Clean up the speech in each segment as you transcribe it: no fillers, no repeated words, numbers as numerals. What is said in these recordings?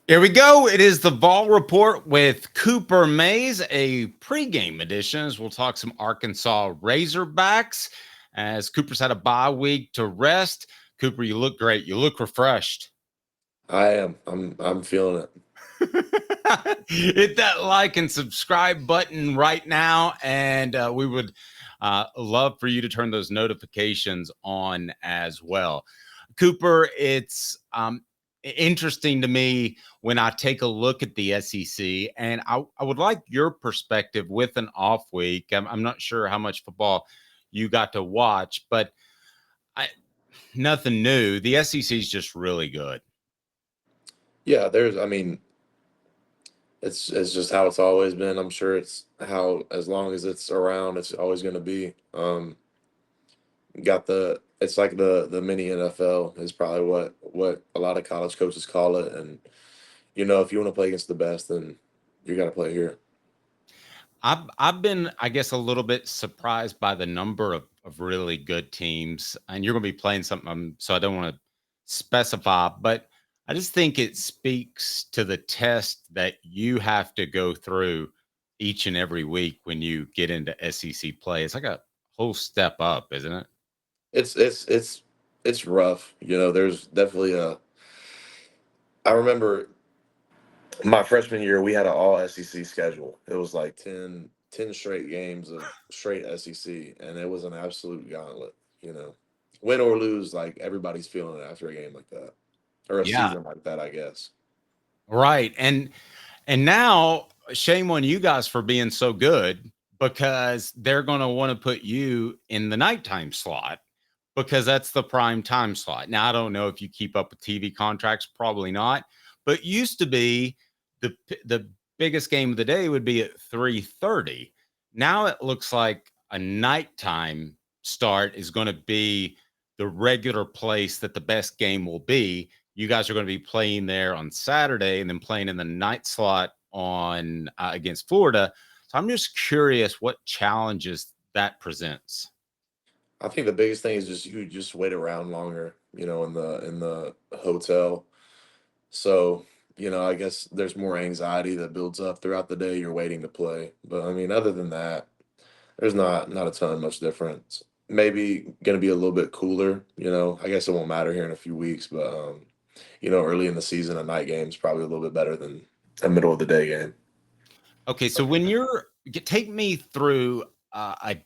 Here we go. It is the Vol Report with Cooper Mays, a pregame edition. As we'll talk some Arkansas Razorbacks as Cooper's had a bye week to rest. Cooper, you look great. You look refreshed. I am. I'm feeling it. Hit that like and subscribe button right now, and we would love for you to turn those notifications on as well. Cooper, it's interesting to me when I take a look at the SEC, and I would like your perspective with an off week. I'm not sure how much football you got to watch, but I, nothing new. The SEC is just really good. Yeah, I mean, it's just how it's always been. I'm sure it's how as long as it's around, it's always going to be. Got it's like the mini NFL is probably what a lot of college coaches call it. And if you want to play against the best, then you got to play here. I've been, I guess, a little bit surprised by the number of really good teams, and you're going to be playing something, so I don't want to specify, but I just think it speaks to the test that you have to go through each and every week when you get into SEC play. It's like a whole step up, isn't it? It's rough. There's definitely a. I remember my freshman year, we had an all SEC schedule. It was like 10 straight games of straight SEC, and it was an absolute gauntlet. You know, win or lose, like everybody's feeling it after a game like that or a Yeah, season like that, I guess. right. And now shame on you guys for being so good because they're going to want to put you in the nighttime slot because that's the prime time slot. Now, I don't know if you keep up with TV contracts, probably not, but used to be the biggest game of the day would be at 3:30. Now it looks like a nighttime start is going to be the regular place that the best game will be. You guys are going to be playing there on Saturday and then playing in the night slot on against Florida. So I'm just curious what challenges that presents. I think the biggest thing is just you just wait around longer, in the hotel. So, I guess there's more anxiety that builds up throughout the day. You're waiting to play, but I mean, other than that, there's not a ton much difference. Maybe going to be a little bit cooler. I guess it won't matter here in a few weeks, but early in the season, a night game is probably a little bit better than a middle of the day game. Okay, so when take me through a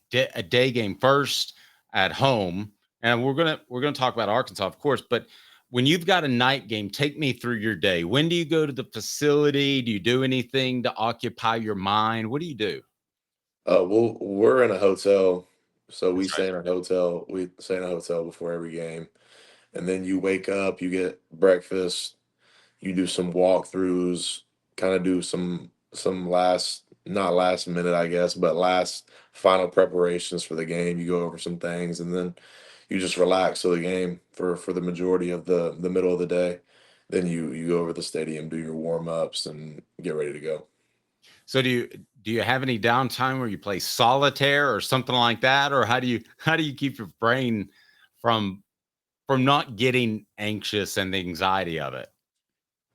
day game first at home, and we're gonna talk about Arkansas, of course, but when you've got a night game, take me through your day. When do you go to the facility? Do you do anything to occupy your mind? What do you do? We're in a hotel, so we That's right. stay in a hotel. We stay in a hotel before every game, and then you wake up, you get breakfast, you do some walkthroughs, kind of do some last not last minute, I guess, but last final preparations for the game. You go over some things, and then you just relax to the game for the majority of the middle of the day. Then you go over the stadium, do your warm ups, and get ready to go. So do you have any downtime where you play solitaire or something like that, or how do you keep your brain from not getting anxious and the anxiety of it?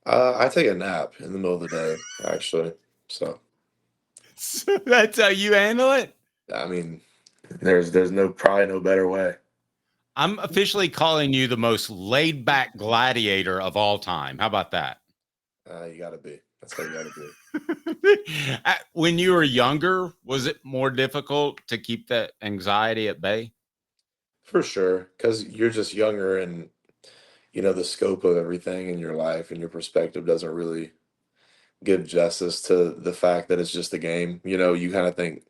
I take a nap in the middle of the day, actually. So So that's how you handle it. I mean, there's no probably no better way. I'm officially calling you the most laid back gladiator of all time. How about that? You gotta be. That's how you gotta be. When you were younger, was it more difficult to keep that anxiety at bay? For sure, because you're just younger and the scope of everything in your life and your perspective doesn't really give justice to the fact that it's just a game. You kind of think,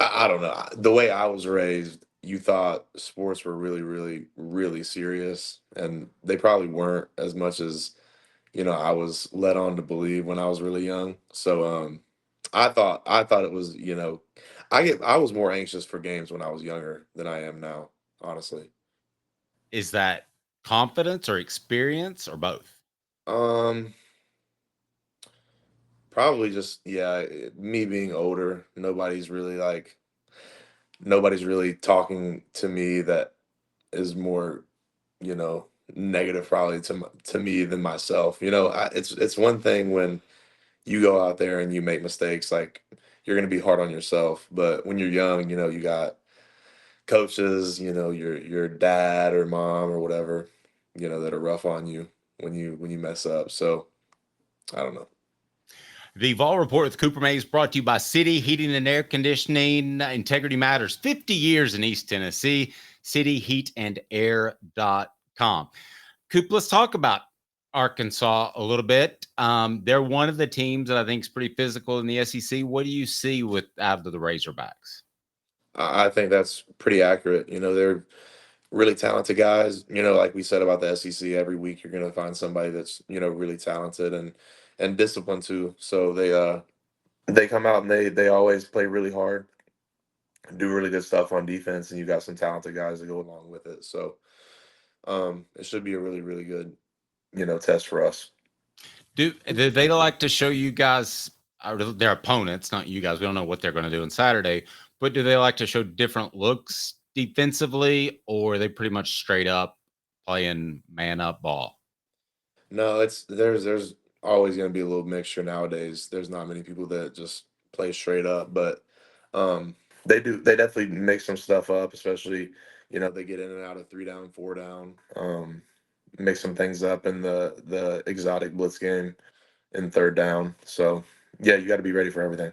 I don't know, the way I was raised, you thought sports were really, really, really serious, and they probably weren't as much as, I was led on to believe when I was really young. So, I thought it was, I was more anxious for games when I was younger than I am now, honestly. Is that confidence or experience or both? Um, Probably just yeah, me being older, nobody's really talking to me that is more, you know. negative probably to me than myself. You know, it's one thing when you go out there and you make mistakes, like you're gonna be hard on yourself. But when you're young, you know, you got coaches, you know, your dad or mom or whatever, you know, that are rough on you when you mess up. So I don't know. The Vol Report with Cooper Mays brought to you by City Heating and Air Conditioning. Integrity matters. 50 years in East Tennessee. Cityheatandair.com. Coop, let's talk about Arkansas a little bit. They're one of the teams that I think is pretty physical in the SEC. What do you see with out of the Razorbacks? I think that's pretty accurate. You know, they're really talented guys. You know, like we said about the SEC, every week you're gonna find somebody that's, you know, really talented and disciplined too. So they come out and they always play really hard, do really good stuff on defense, and you got some talented guys to go along with it. So it should be a really, really good, you know, test for us. Do they like to show you guys their opponents, not you guys? We don't know what they're going to do on Saturday, but do they like to show different looks defensively, or are they pretty much straight up playing man up ball? No, it's there's always going to be a little mixture nowadays. There's not many people that just play straight up, but they definitely mix some stuff up, especially you know they get in and out of 3 down, 4 down, mix some things up in the exotic blitz game in 3rd down. So yeah, you got to be ready for everything.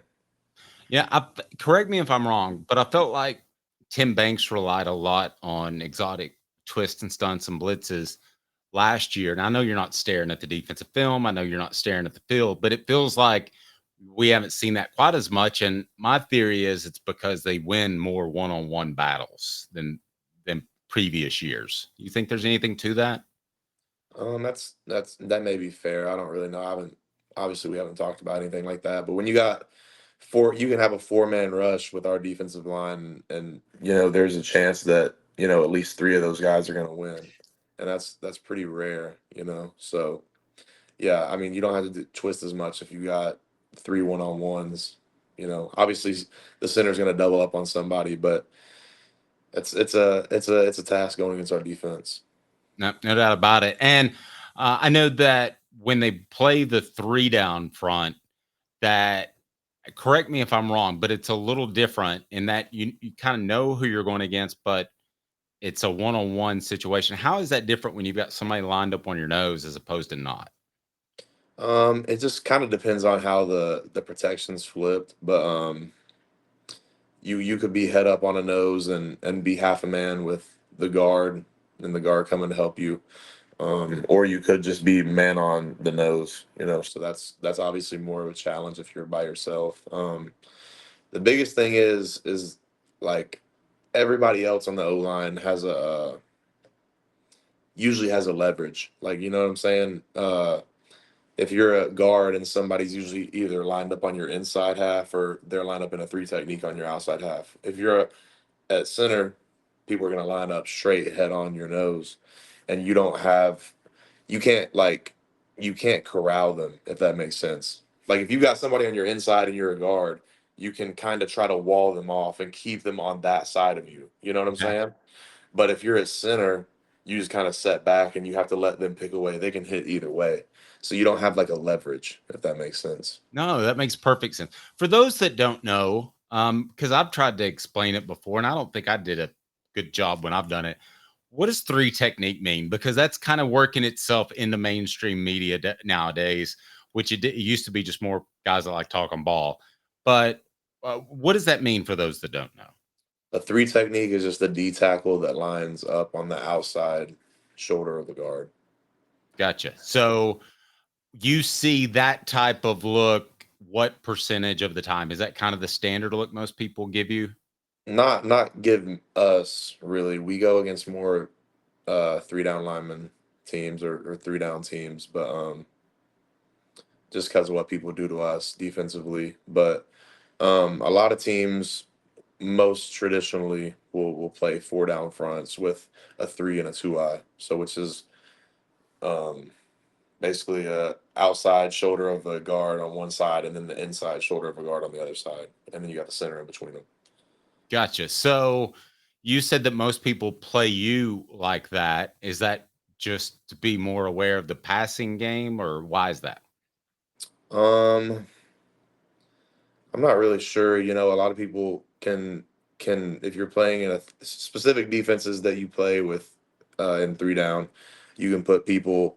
Yeah, correct me if I'm wrong, but I felt like Tim Banks relied a lot on exotic twists and stunts and blitzes last year. And I know you're not staring at the defensive film. I know you're not staring at the field, but it feels like we haven't seen that quite as much. And my theory is it's because they win more one-on-one battles than previous years. You think there's anything to that? That may be fair. I don't really know. I haven't obviously we haven't talked about anything like that. But when you got four, you can have a 4-man rush with our defensive line, and you know there's a chance that you know at least 3 of those guys are going to win, and that's pretty rare. You know, so yeah, I mean you don't have to twist as much if you got 3 1-on-ones. You know, obviously the center's going to double up on somebody, but it's a task going against our defense. No, no doubt about it. And I know that when they play the three down front, that correct me if I'm wrong, but it's a little different in that you kind of know who you're going against, but it's a one-on-one situation. How is that different when you've got somebody lined up on your nose as opposed to not? It just kind of depends on how the protection's flipped, but you could be head up on a nose and be half a man with the guard and the guard coming to help you, or you could just be man on the nose, you know. So that's obviously more of a challenge if you're by yourself. The biggest thing is like everybody else on the O line has a usually has a leverage, like you know what I'm saying. If you're a guard and somebody's usually either lined up on your inside half or they're lined up in a three technique on your outside half. If you're at center, people are going to line up straight head on your nose, and you can't like you can't corral them if that makes sense. Like if you got somebody on your inside and you're a guard, you can kind of try to wall them off and keep them on that side of you. You know what I'm Okay. saying? But if you're at center, you just kind of set back and you have to let them pick away. They can hit either way. So you don't have like a leverage, if that makes sense. No, that makes perfect sense. For those that don't know, because I've tried to explain it before, and I don't think I did a good job when I've done it. What does three technique mean? Because that's kind of working itself into mainstream media nowadays, which it used to be just more guys that like talking ball. But what does that mean for those that don't know? A three technique is just a D tackle that lines up on the outside shoulder of the guard. Gotcha. So you see that type of look, what percentage of the time? Is that kind of the standard look most people give you? Not give us really. We go against more 3 down lineman teams or 3 down teams, but just because of what people do to us defensively. But a lot of teams most traditionally will play 4 down fronts with a three and a two eye. So which is um, basically a outside shoulder of a guard on one side and then the inside shoulder of a guard on the other side, and then you got the center in between them. Gotcha. So you said that most people play you like that. Is that just to be more aware of the passing game, or why is that? Um, I'm not really sure. A lot of people can if you're playing in a specific defenses that you play with in three down, you can put people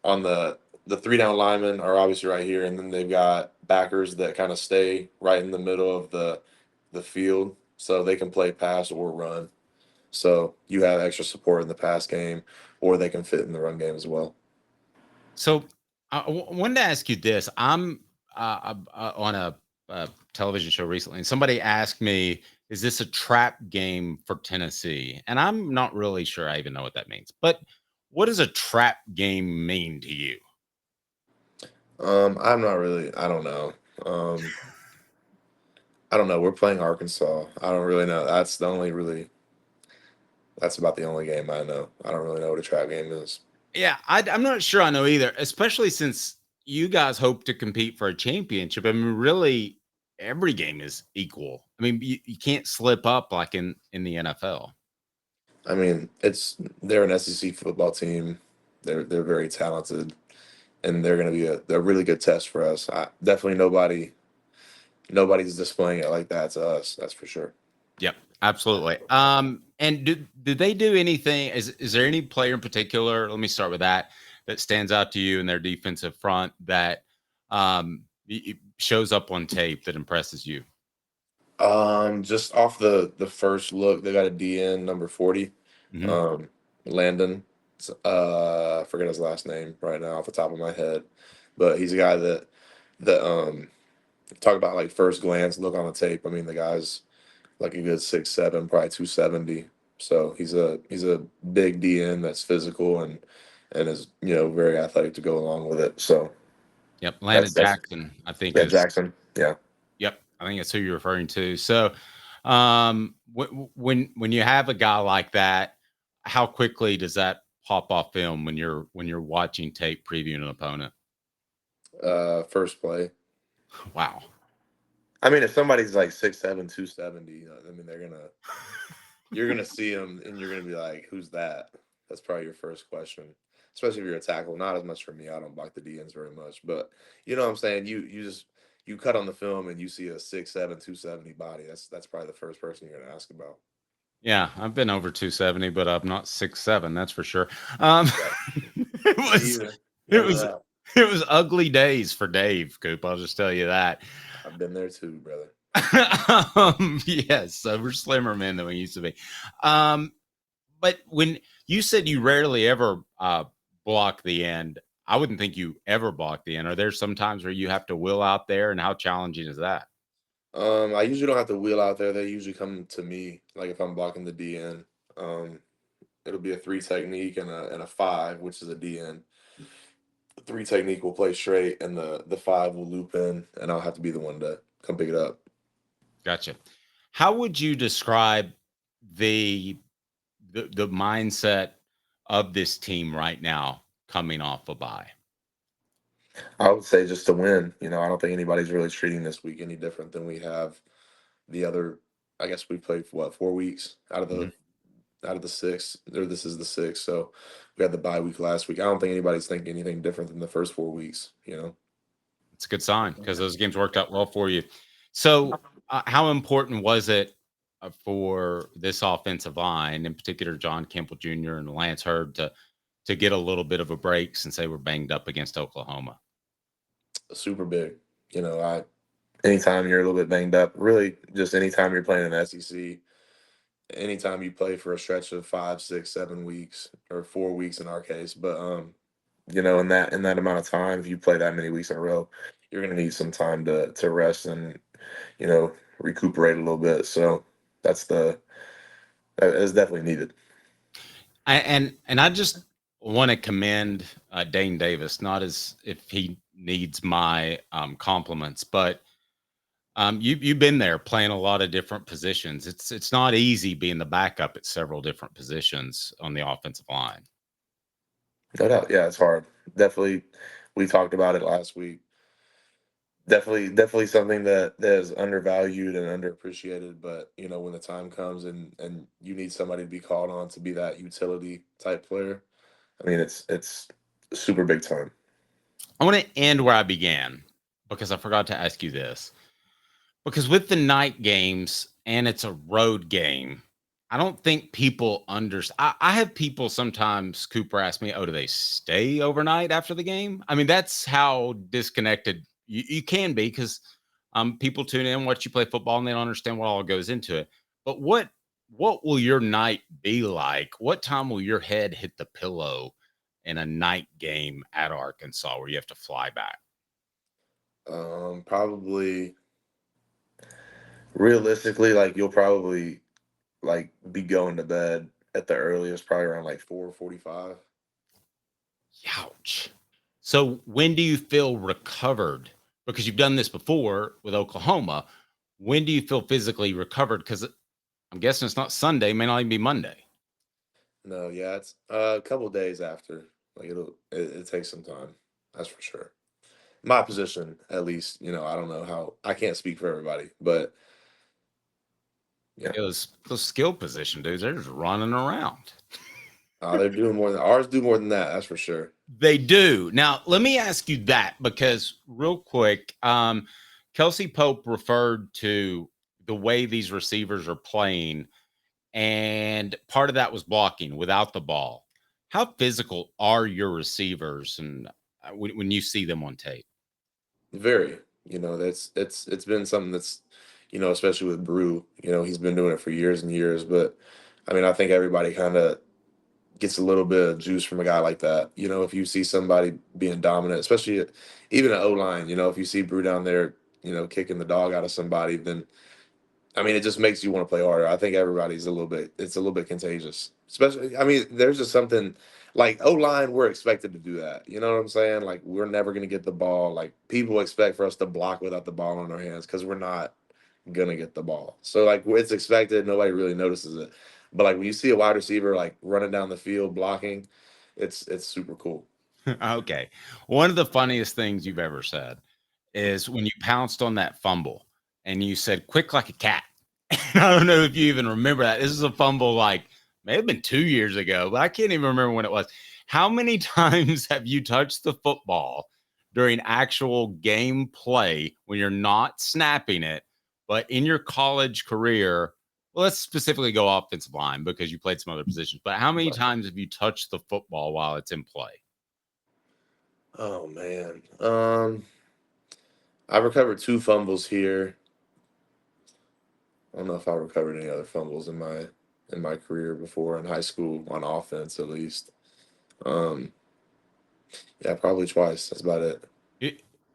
on the three down linemen are obviously right here, and then they've got backers that kind of stay right in the middle of the field, so they can play pass or run. So you have extra support in the pass game, or they can fit in the run game as well. So wanted to ask you this. I'm on a television show recently, and somebody asked me, "Is this a trap game for Tennessee?" And I'm not really sure I even know what that means. But what does a trap game mean to you? I'm not really. I don't know. Um, I don't know. We're playing Arkansas. I don't really know. That's the only really. That's about the only game I know. I don't really know what a trap game is. Yeah, I'm not sure I know either, especially since you guys hope to compete for a championship. I mean, really, every game is equal. I mean, you can't slip up like in the NFL. I mean, they're an SEC football team. They're very talented, and they're going to be a really good test for us. Definitely nobody's displaying it like that to us. That's for sure. Yep, absolutely. And do they do anything? Is there any player in particular? Let me start with that that stands out to you in their defensive front that shows up on tape that impresses you? Just off the first look, they got a DN number 40, Hmm. um, Landon. I forget his last name right now off the top of my head, but he's a guy that talk about like first glance look on the tape. I mean, the guy's like a good 6'7", probably 270. So he's a big DN that's physical and is very athletic to go along with it. So Yep, that's Landon that's Jackson, I think yeah, is. Jackson. Yeah. Yep, I think that's who you're referring to. So, when you have a guy like that, how quickly does that pop off film when you're watching tape previewing an opponent? First play. Wow. I mean, if somebody's like 6'7", 270, I mean, you're gonna see him and you're gonna be like, "Who's that?" That's probably your first question, especially if you're a tackle. Not as much for me. I don't block the DNs very much, but you know what I'm saying. You cut on the film and you see a 6'7", 270 body. That's probably the first person you're gonna ask about. Yeah, I've been over 270, but I'm not 6'7", that's for sure. Um, Yeah, it me was either. it Know was that. it was ugly days for Dave Coop. I'll just tell you that. I've been there too, brother. Yes, so we're slimmer men than we used to be. Um, but when you said you rarely ever block the end, I wouldn't think you ever block the end. Are there some times where you have to will out there, and how challenging is that? I usually don't have to wheel out there. They usually come to me. Like if I'm blocking the DN, um, it'll be a three technique and a five, which is a DN. The three technique will play straight, and the five will loop in, and I'll have to be the one to come pick it up. Gotcha. How would you describe the the mindset of this team right now coming off a bye? I would say just to win. I don't think anybody's really treating this week any different than we have the other. I guess we played for what 4 weeks Mhm. out of the six, or this is the six. So we had the bye week last week. I don't think anybody's thinking anything different than the first 4 weeks. It's a good sign because those games worked out well for you. So, how important was it for this offensive line, in particular, John Campbell Jr. and Lance Hurd, to get a little bit of a break since they were banged up against Oklahoma? Super big. I anytime you're a little bit banged up, really just anytime you're playing in the SEC, anytime you play for a stretch of 5, 6, 7 weeks, or 4 weeks in our case, but in that amount of time, if you play that many weeks in a row, you're gonna need some time to rest and you know recuperate a little bit. So that's that is definitely needed. And I just want to commend Dane Davis, not as if he needs my compliments, but you've been there playing a lot of different positions. It's not easy being the backup at several different positions on the offensive line. No doubt, yeah, it's hard. Definitely, we talked about it last week. Definitely something that is undervalued and underappreciated. But when the time comes and you need somebody to be called on to be that utility type player, I mean, it's super big time. I want to end where I began because I forgot to ask you this. Because with the night games and it's a road game, I don't think people understand. I have people sometimes, Cooper, ask me, oh, do they stay overnight after the game? I mean, that's how disconnected you can be because people tune in, watch you play football, and they don't understand what all goes into it. But what will your night be like? What time will your head hit the pillow in a night game at Arkansas where you have to fly back? Probably realistically, like you'll probably like be going to bed at the earliest, probably around like 4:45. Ouch. So when do you feel recovered? Because you've done this before with Oklahoma. When do you feel physically recovered? Because I'm guessing it's not Sunday, may not even be Monday. No, yeah, it's a couple days after. Like it takes some time. That's for sure. My position, at least, I don't know how. I can't speak for everybody, but yeah, Those skill position dudes, they're just running around. they're doing more than ours. Do more than that. That's for sure. They do. Now, let me ask you that because real quick, Kelsey Pope referred to the way these receivers are playing, and part of that was blocking without the ball. How physical are your receivers, and when you see them on tape? Very. That's it's been something that's, especially with Brew. He's been doing it for years and years. But I mean, I think everybody kind of gets a little bit of juice from a guy like that. If you see somebody being dominant, especially even an O line, if you see Brew down there, kicking the dog out of somebody, then I mean, it just makes you want to play harder. I think everybody's it's a little bit contagious. Especially, I mean, there's just something like O line, we're expected to do that. You know what I'm saying? Like, we're never going to get the ball. Like, people expect for us to block without the ball in our hands because we're not going to get the ball. So, like, it's expected. Nobody really notices it. But, like, when you see a wide receiver, like, running down the field blocking, it's super cool. Okay. One of the funniest things you've ever said is when you pounced on that fumble and you said quick like a cat. And I don't know if you even remember that. This is a fumble like may have been 2 years ago, but I can't even remember when it was. How many times have you touched the football during actual game play when you're not snapping it, but in your college career? Well, let's specifically go offensive line because you played some other positions. But how many Right. times have you touched the football while it's in play? Oh, man. I recovered two fumbles here. I don't know if I recovered any other fumbles in my career before in high school on offense at least. Um, yeah, probably twice. That's about it.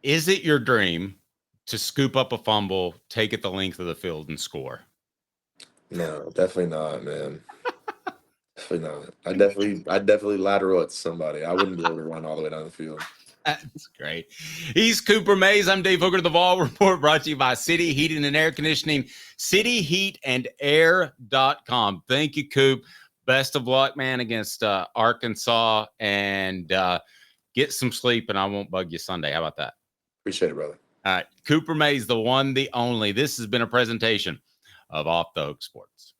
Is it your dream to scoop up a fumble, take it the length of the field, and score? No, definitely not, man. Definitely not. I definitely lateral at somebody. I wouldn't be able to run all the way down the field. That's great. He's Cooper Mays. I'm Dave Hooker. The Vol Report brought to you by City Heating and Air Conditioning, cityheatandair.com. Thank you, Coop. Best of luck, man, against Arkansas, and get some sleep, and I won't bug you Sunday. How about that? Appreciate it, brother. All right. Cooper Mays, the one, the only. This has been a presentation of Off the Hook Sports.